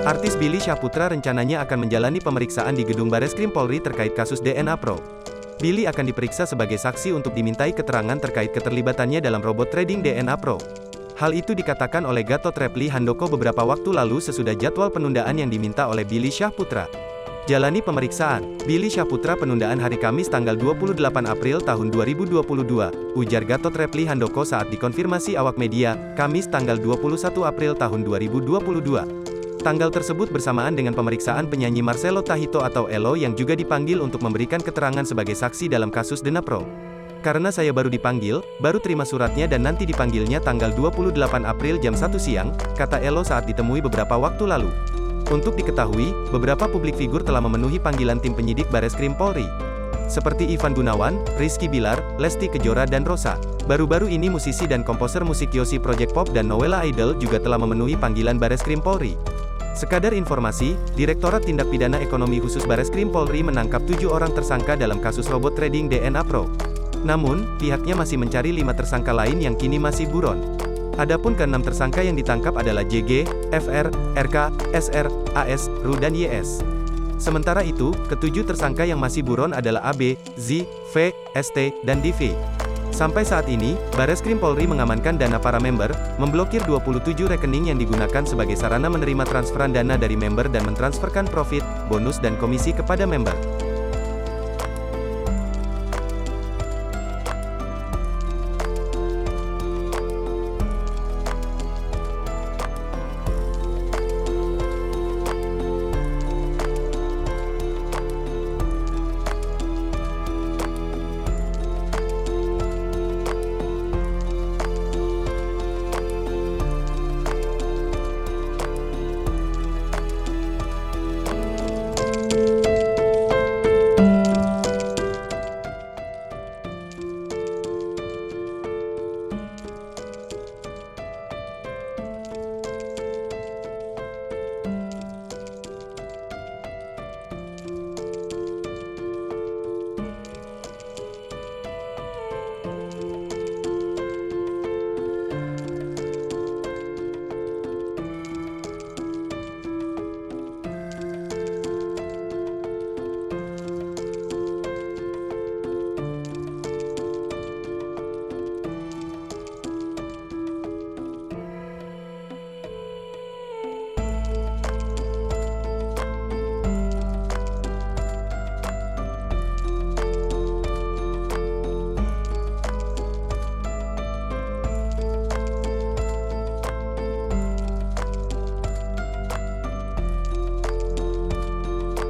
Artis Billy Syahputra rencananya akan menjalani pemeriksaan di gedung Bareskrim Polri terkait kasus DNA Pro. Billy akan diperiksa sebagai saksi untuk dimintai keterangan terkait keterlibatannya dalam robot trading DNA Pro. Hal itu dikatakan oleh Gatot Reply Handoko beberapa waktu lalu sesudah jadwal penundaan yang diminta oleh Billy Syahputra. Jalani pemeriksaan, Billy Syahputra penundaan hari Kamis tanggal 28 April tahun 2022, ujar Gatot Reply Handoko saat dikonfirmasi awak media, Kamis tanggal 21 April tahun 2022. Tanggal tersebut bersamaan dengan pemeriksaan penyanyi Marcelo Tahito atau Elo yang juga dipanggil untuk memberikan keterangan sebagai saksi dalam kasus DNA Pro. Karena saya baru dipanggil, baru terima suratnya dan nanti dipanggilnya tanggal 28 April jam 1 siang, kata Elo saat ditemui beberapa waktu lalu. Untuk diketahui, beberapa publik figur telah memenuhi panggilan tim penyidik Bareskrim Polri. Seperti Ivan Gunawan, Rizky Bilar, Lesti Kejora dan Rosa. Baru-baru ini musisi dan komposer musik Yosi Project Pop dan Nowela Idol juga telah memenuhi panggilan Bareskrim Polri. Sekadar informasi, Direktorat Tindak Pidana Ekonomi Khusus Bareskrim Polri menangkap 7 orang tersangka dalam kasus robot trading DNA Pro. Namun, pihaknya masih mencari 5 tersangka lain yang kini masih buron. Adapun ke-6 tersangka yang ditangkap adalah JG, FR, RK, SR, AS, RU dan YS. Sementara itu, ke-7 tersangka yang masih buron adalah AB, Z, V, ST, dan DV. Sampai saat ini, Bareskrim Polri mengamankan dana para member, memblokir 27 rekening yang digunakan sebagai sarana menerima transferan dana dari member dan mentransferkan profit, bonus dan komisi kepada member.